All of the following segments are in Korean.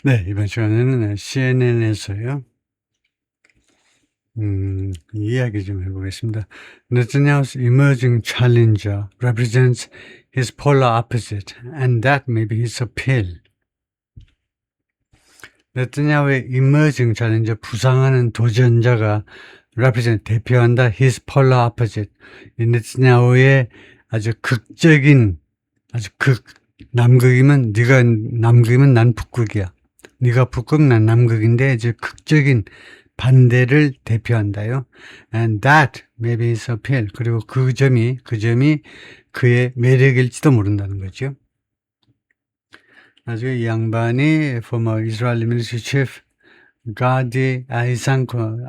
네, 이번 시간에는 CNN에서요. 이야기 좀 해보겠습니다. Netanyahu's emerging challenger represents his polar opposite, and that may be his appeal. 네타냐후의 emerging challenger, 부상하는 도전자가 represent, 대표한다 his polar opposite, 이 네타냐후의 아주 극적인, 남극이면 네가 남극이면 난 북극이야. 네가 북극, 난 남극인데 이제 극적인 반대를 대표한다요. And that maybe is appeal. 그리고 그 점이 그의 매력일지도 모른다는 거죠. 나중에 이 양반이 former Israeli military chief 가디 아이센코트,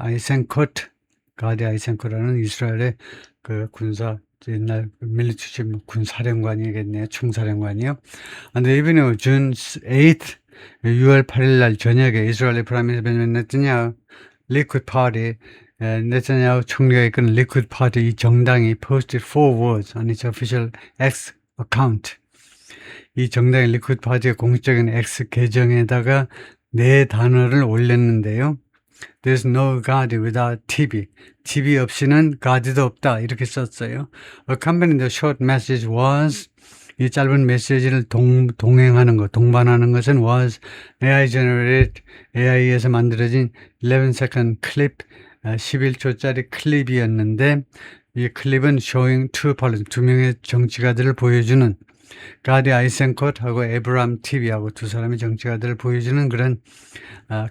가디 아이센코트라는 이스라엘의 그 군사 옛날 밀리터리 군사령관이겠네요. 총사령관이요. And even on June 8th, 6월 8일 날 저녁에 이스라엘의 프라이미니스터 베냐민 네타냐후 리퀴드 파티, 네타냐후 총리가 이끄는 리퀴드 파티 이 정당이 posted 4 words on its official X account. 이 정당의 리퀴드 파티의 공식적인 X 계정에다가 4단어를 올렸는데요. There's no God without TV. TV 없이는 God도 없다. 이렇게 썼어요. Accompanying the short message was, 이 짧은 메시지를 동행하는 것, 동반하는 것은 was AI generated, AI에서 만들어진 11second 클립, 11초짜리 클립이었는데, 이 클립은 showing two politicians, 두 명의 정치가들을 보여주는, 가디 아이센콧하고 에브람 TV하고 두 사람의 정치가들을 보여주는 그런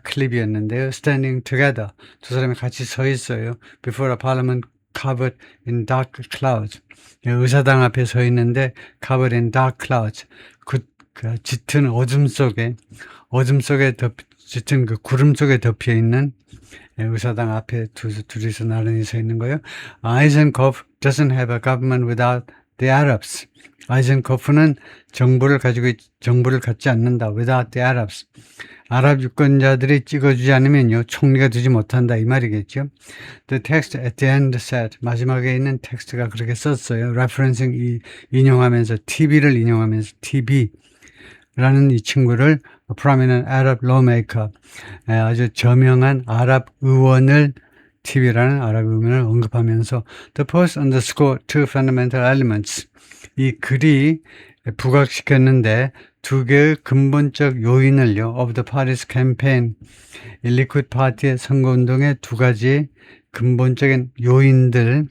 클립이었는데요. Standing together, 두 사람이 같이 서 있어요. Before a parliament covered in dark clouds. 의사당 앞에 서 있는데 covered in dark clouds. 그 짙은 어둠 속에 짙은 그 구름 속에 덮여 있는 의사당 앞에 둘이서 나란히 서 있는 거예요. Eisenkopf doesn't have a government without the Arabs. 아이젠코프는 정부를 갖지 않는다. Without the Arabs. 아랍 유권자들이 찍어주지 않으면요, 총리가 되지 못한다. 이 말이겠죠. The text at the end said, 마지막에 있는 텍스트가 그렇게 썼어요. Referencing, 인용하면서, TV를 인용하면서, TV라는 이 친구를 a prominent Arab lawmaker, 아주 저명한 아랍 의원을 TV라는 아랍 의원을 언급하면서 The post underscored two fundamental elements. 이 글이 부각시켰는데 두 개의 근본적 요인을요, of the party's campaign, 리퀴드 파티의 선거운동의 두 가지 근본적인 요인들을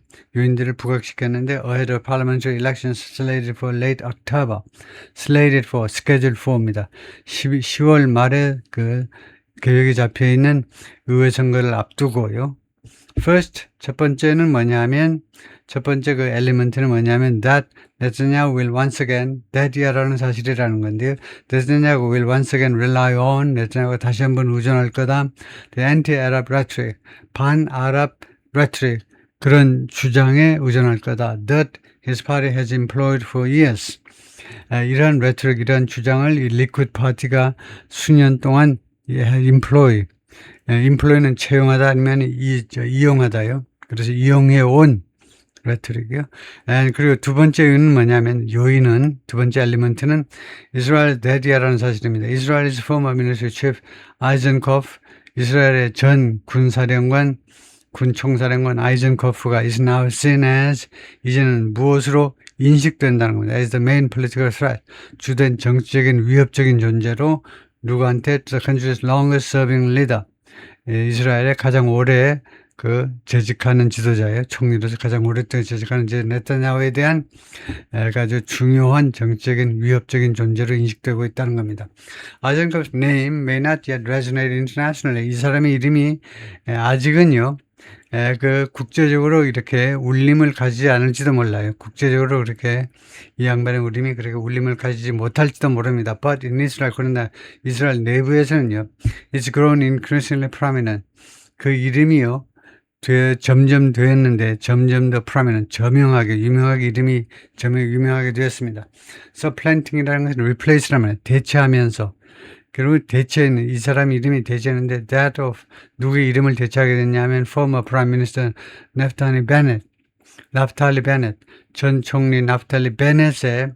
부각시켰는데 ahead of parliamentary elections slated for late October, slated for, scheduled for입니다. 10월 말에 그 계획이 잡혀있는 의회 선거를 앞두고요. First, 첫 번째는 뭐냐면, 첫 번째 그 엘리먼트는 뭐냐면 that Netanyahu will once again, that이라는 사실이라는 건데요. Netanyahu will once again rely on, 네타냐후가 다시 한번 의존할 거다. The anti-Arab rhetoric, 반아랍 rhetoric, 그런 주장에 의존할 거다. That his party has employed for years. 이러한 rhetoric, 이러한 주장을 이 리퀴드 파티가 수년 동안 employ, employ는 채용하다 아니면 이용하다요. 그래서 이용해온 레토릭이요. 그리고 두 번째 요인은 두 번째 엘리먼트는 이스라엘 대디아라는 사실입니다. 이스라엘's former military chief 아이젠코프, 이스라엘의 전 군 총사령관 아이젠코프가 is now seen as, 이제는 무엇으로 인식된다는 겁니다. As the main political threat, 주된 정치적인 위협적인 존재로 누구한테 the country's longest serving leader, 이스라엘의 가장 오래 재직하는 지도자예요. 총리로서 가장 오랫동안 재직하는 네타냐후에 대한 아주 중요한 정치적인 위협적인 존재로 인식되고 있다는 겁니다. 아이젠코프's name may not yet resonate internationally. 이 사람의 이름이 아직은요, 국제적으로 이렇게 울림을 가지지 않을지도 몰라요. 국제적으로 그렇게 이 양반의 이름이 그렇게 울림을 가지지 못할지도 모릅니다. But in Israel, 그러나 이스라엘 내부에서는요, it's grown increasingly prominent. 그 이름이요, 점점 되었는데 점점 더 prominent, 유명하게 이름이 유명하게 되었습니다. supplanting이라는 것은 replace라는 말이에요. 대체하면서. 그리고 이 사람 이름이 대체하는데 that of, 누구의 이름을 대체하게 됐냐면 former prime minister 나프탈리 베넷, 전 총리 나프탈리 베넷의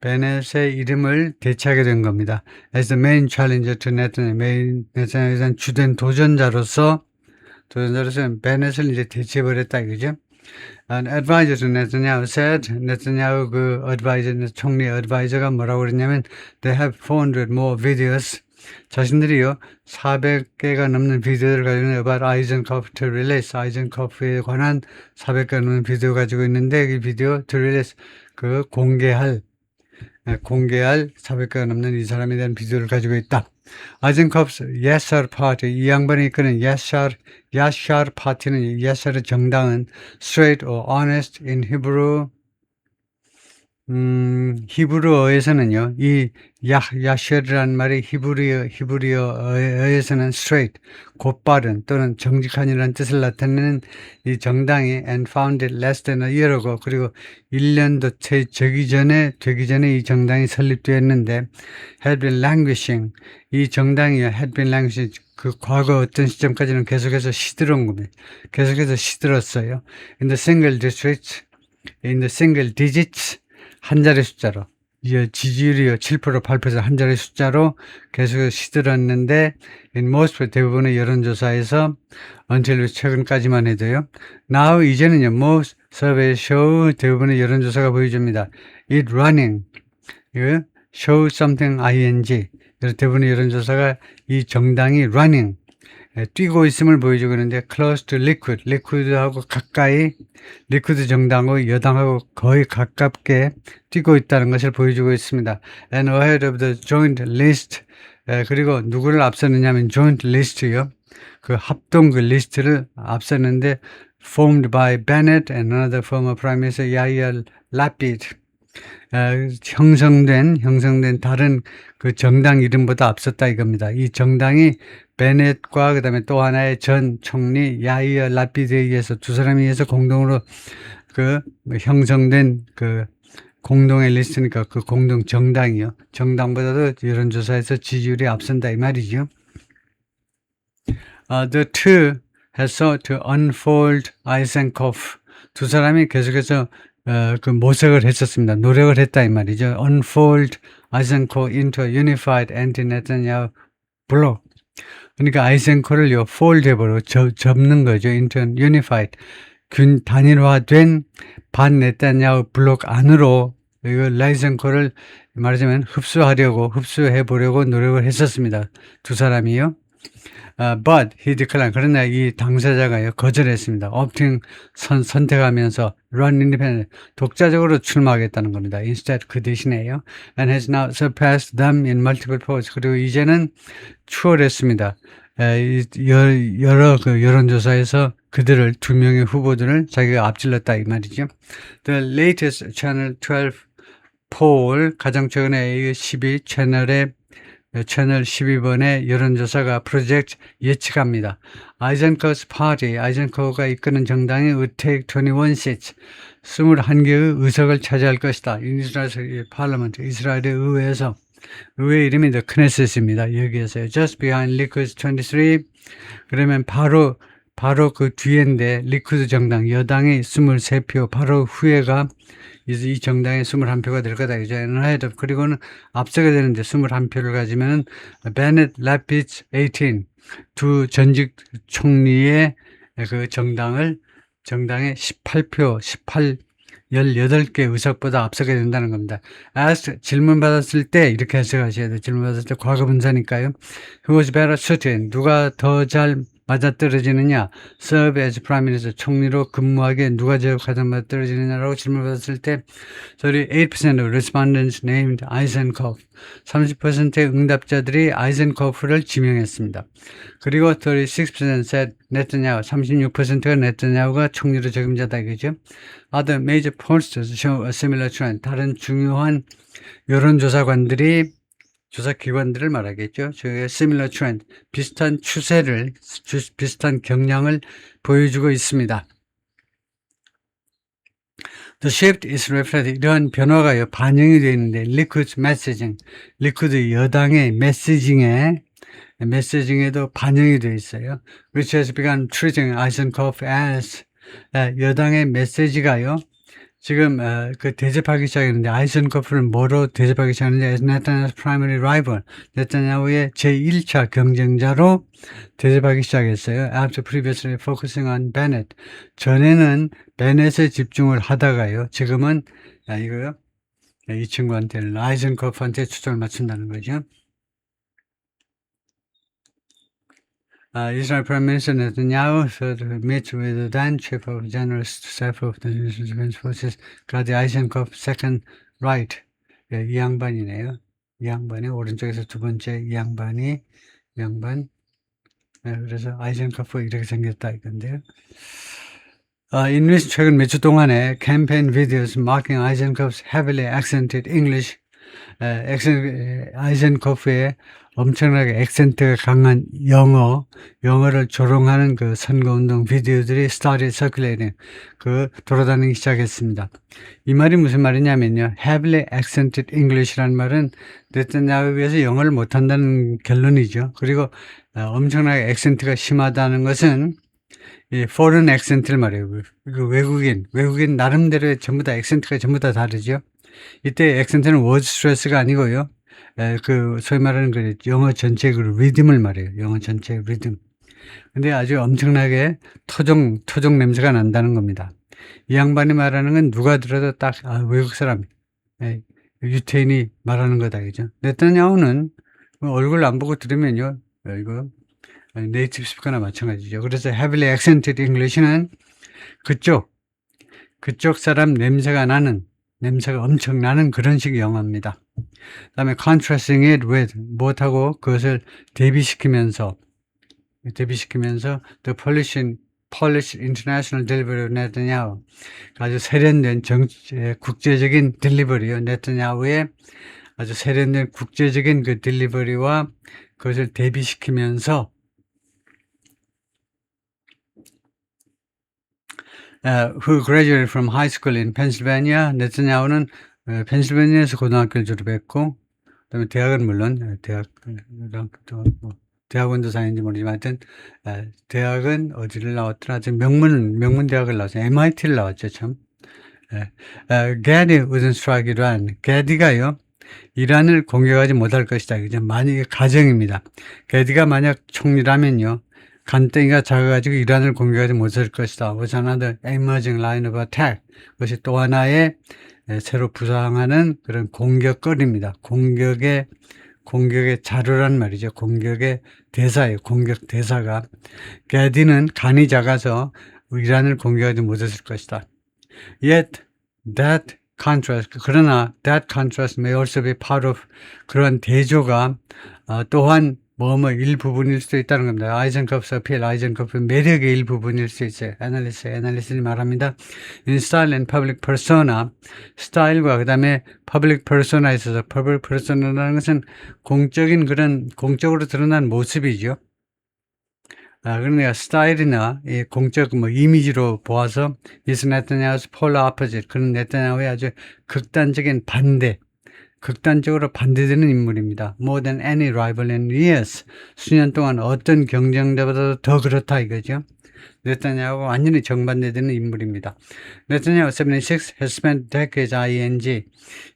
베넷의 이름을 대체하게 된 겁니다. As the main challenger to Netanyahu, 네타냐후에 대한 주된 도전자로서 베넷을 이제 대체해버렸다 이거죠. An advisor to Netanyahu said, 네타냐후 그 advisor, 총리 advisor가 뭐라고 그랬냐면, they have 400 more videos. 자신들이요, 400개가 넘는 비디오를 가지고 있는 about Eisenkopf to release, 아이젠코프에 관한 400개 넘는 비디오 가지고 있는데, 이 비디오 to release, 그 공개할 400개가 넘는 이 사람에 대한 비디오를 가지고 있다. 아이젠코프's 야샤르 파티, 이 양반이 이끄는 야샤르 파티는, 야샤르 정당은 straight or honest in Hebrew, 히브리어에서는요, 이 야셔르란 말이 히브리어에서는 straight, 곧바른 또는 정직한이라는 뜻을 나타내는 이 정당이 and founded less than a year ago, 그리고 1년도 채 되기 전에 이 정당이 설립되었는데 had been languishing, 이 정당이요, had been languishing, 그 과거 어떤 시점까지는 계속해서 시들은 겁니다. 계속해서 시들었어요. in the single digits, 한 자리 숫자로, 지지율이 7%, 8% 한 자리 숫자로 계속 시들었는데, in most 대부분의 여론조사에서 until 최근까지만 해도요. now 이제는요, most survey show 대부분의 여론조사가 보여줍니다. it running, show something ing, 대부분의 여론조사가 이 정당이 running, 뛰고 있음을 보여주고 있는데 close to liquid하고 가까이, 리쿠드 정당하고 여당하고 거의 가깝게 뛰고 있다는 것을 보여주고 있습니다. And ahead of the joint list, 그리고 누구를 앞서느냐면 joint list요. 그 합동 그 리스트를 앞섰는데 formed by Bennett and another former Prime Minister Yair Lapid. 형성된 다른 그 정당 이름보다 앞섰다 이겁니다. 이 정당이 베넷과 그 다음에 또 하나의 전 총리 야이어 라피드에 의해서, 두 사람에 의해서 공동으로 그 형성된 그 공동의 리스트니까 그 공동 정당이요. 정당보다도 여론조사에서 지지율이 앞선다 이 말이죠. The two has sought to unfold Eisenkopf. 두 사람이 계속해서 그 모색을 했었습니다. 노력을 했다 이 말이죠. Unfold Eisenkopf into a unified anti-Netanyahu bloc. 그러니까 아이젠코를요, fold 해버려, 접는 거죠. into unified, 단일화된 반 네타냐후 블록 안으로 이거 아이젠코를 말하자면 흡수해보려고 노력을 했었습니다. 두 사람이요. But he declined. 그러나 이 당사자가요, 거절했습니다. opting 선택하면서 run independent, 독자적으로 출마하겠다는 겁니다. Instead, 그 대신에요. And has now surpassed them in multiple polls. 그리고 이제는 추월했습니다. 여러 그 여론조사에서 그들을, 두 명의 후보들을 자기가 앞질렀다 이 말이죠. The latest Channel 12 poll, 가장 최근에 12 채널 12번의 여론조사가 프로젝트 예측합니다. 아이젠코스 파티, 아이젠코가 이끄는 정당이 would take 21 seats, 21개의 의석을 차지할 것이다. 이스라엘 파르먼트, 이스라엘의 의회에서, 의회 이름이 The Knesset입니다. 여기에서요. Just behind Likud 23. 그러면 바로 그 뒤인데 리쿠드 정당, 여당이 23표, 바로 후에가 이 정당의 21표가 될 거다. 그리고는 앞서게 되는데 21표를 가지면 베넷, 라피드 18, 두 전직 총리의 그 정당의 18표, 18개 의석보다 앞서게 된다는 겁니다. 질문 받았을 때 이렇게 해석하셔야 돼요. 질문 받았을 때 과거 분사니까요. Who was better suited? 누가 더 잘 맞아떨어지느냐? Serve as Prime Minister, 총리로 근무하기에 누가 가장 맞아떨어지느냐라고 질문받았을 때 38% of respondents named Eisenkopf, 30%의 응답자들이 아이젠코프를 지명했습니다. 그리고 36% said 네타냐후, 36%가 네타냐후가 총리로 적임자다 이거죠. Other major pollsters show a similar trend. 다른 중요한 여론조사관들이, 조사기관들을 말하겠죠. 저희가 similar trend, 비슷한 추세를, 비슷한 경향을 보여주고 있습니다. The shift is reflected. 이러한 변화가 반영이 되어 있는데, Likud messaging, 리쿠드 여당의 메시징에도 반영이 되어 있어요. Which has begun treating Eisenkopf as, 여당의 메시지가요, 지금 그 대접하기 시작했는데 아이젠코프를 뭐로 대접하기 시작했는데 네타냐후's primary rival, 네타냐후의 제1차 경쟁자로 대접하기 시작했어요. After previously focusing on Bennett. 전에는 베넷에 집중을 하다가요. 지금은 이거요. 이 친구한테 아이젠코프한테 초점을 맞춘다는 거죠. Israel Prime Minister Netanyahu met with the then Chief of General Staff of the Defense Forces, 가디 아이젠코프 second right. 이 양반이네요. 이 양반이 오른쪽에서 두 번째 이 양반이 이 양반. 그래서 아이젠코프 이렇게 생겼다 이건데요. In recent 최근 몇 주 동안에 campaign videos marking Eisenkopf's heavily accented English, 아이젠코프의 엄청나게 액센트가 강한 영어를 조롱하는 그 선거운동 비디오들이 started circulating, 돌아다니기 시작했습니다. 이 말이 무슨 말이냐면요. heavily accented English라는 말은 네타냐후에 비해서 영어를 못한다는 결론이죠. 그리고 엄청나게 액센트가 심하다는 것은 이 foreign accent를 말해요. 그 외국인 나름대로의 전부 다 액센트가 전부 다 다르죠. 이때 액센트는 word stress가 아니고요. 소위 말하는 그 영어 전체 그 리듬을 말해요. 영어 전체 리듬. 근데 아주 엄청나게 토종 냄새가 난다는 겁니다. 이 양반이 말하는 건 누가 들어도 딱 외국 사람, 유태인이 말하는 거다, 그죠? 네타냐후는 얼굴 안 보고 들으면요, 이거 네이티브 스피커나 마찬가지죠. 그래서 heavily accented English는 그쪽 사람 냄새가 엄청 나는 그런 식의 영어입니다. 다음에 contrasting it with, 무엇하고 그것을 대비시키면서 the Polish international delivery of Netanyahu. 아주 세련된 국제적인 딜리버리요. 네타냐후의 아주 세련된 국제적인 그 딜리버리와 그것을 대비시키면서 who graduated from high school in Pennsylvania. 네타냐후는 펜실베니아에서 고등학교를 졸업했고, 그다음에 대학은 물론 대학원도 다녔는지 모르지만 하여튼 대학은 어디를 나왔더라? 명문 대학을 나왔어요. MIT를 나왔죠, 참. Gadi wouldn't strike Iran. 게디가요, 이란을 공격하지 못할 것이다. 그죠? 만약에 가정입니다. 게디가 만약 총리라면요, 간땡이가 작아가지고 이란을 공격하지 못할 것이다. was another emerging line of attack. 그것이 또 하나의 새로 부상하는 그런 공격거리입니다. 공격의 자료란 말이죠. 공격의 대사예요. 공격 대사가. 게디는 간이 작아서 이란을 공격하지 못했을 것이다. Yet that contrast, 그러나 that contrast may also be part of, 그런 대조가 또한 일부분일 수도 있다는 겁니다. 아이젠코프's appeal, 아이젠코프의 매력의 일부분일 수 있어요. 애널리스트이 말합니다. In style and public persona, 스타일과 그 다음에 public persona에 있어서 public persona라는 것은 공적으로 드러난 모습이죠. 그러니까 스타일이나 공적 이미지로 보아서 is Netanyahu's polar opposite. 그런 네타냐후의 아주 극단적으로 반대되는 인물입니다. More than any rival in years. 수년 동안 어떤 경쟁자보다도 더 그렇다 이거죠. 네타냐후가 완전히 정반대되는 인물입니다. 네타냐후 76 has spent decades ing.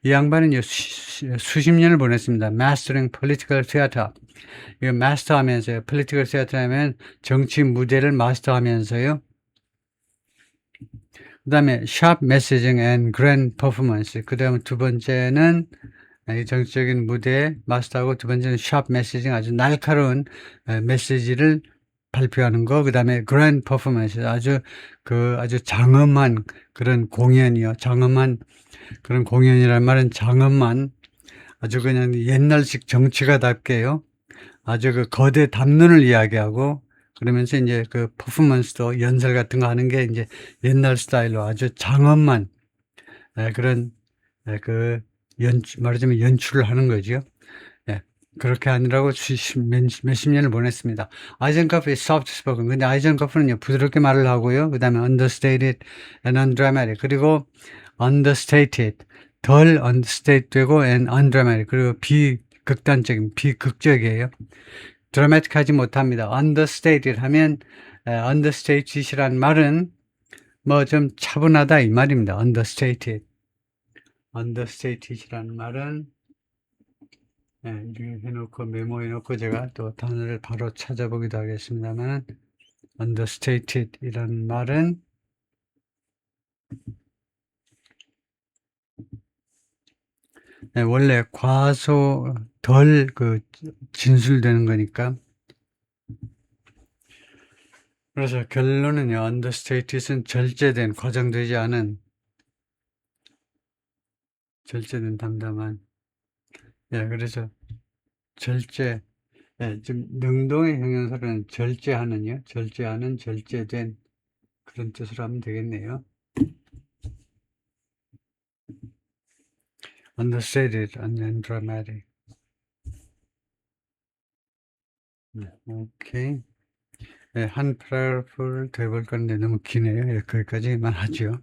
이 양반은 수십 년을 보냈습니다. Mastering political theater. 이거 마스터하면서요. political theater 하면 정치 무대를 마스터하면서요. 그 다음에 sharp messaging and grand performance. 그 다음에 두 번째는 정치적인 무대 마스터하고, 두 번째는 sharp messaging, 아주 날카로운 메시지를 발표하는 거. 그 다음에 grand performance, 아주 장엄한 그런 공연이요. 장엄한 그런 공연이란 말은 장엄한, 아주 그냥 옛날식 정치가답게요. 아주 거대 담론을 이야기하고, 그러면서 이제 퍼포먼스도 연설 같은 거 하는 게 이제 옛날 스타일로 아주 장엄한 그런 말하자면 연출을 하는 거죠. 그렇게 하느라고 몇십 년을 보냈습니다. 아이젠코프의 soft spoken. 근데 아이젠코프는요, 부드럽게 말을 하고요. 그 다음에 understated and undramatic. 그리고 understated, 덜 understate 되고 and undramatic. 그리고 비극적이에요. 드라마틱하지 못합니다. understated 하면, understated이란 말은 뭐 좀 차분하다 이 말입니다. understated. understated이라는 말은 이렇게 해놓고 메모해놓고 제가 또 단어를 바로 찾아보기도 하겠습니다만 understated이라는 말은 원래 덜 진술되는 거니까. 그래서 결론은요, understated은 과장되지 않은, 절제된 담담한. 그래서 지금 능동의 형용사로는 절제하는요, 절제하는, 절제된 그런 뜻으로 하면 되겠네요. understated and undramatic. 오케이. 한 패러그래프를 더 해볼 건데 너무 기네요. 거기까지만 하죠.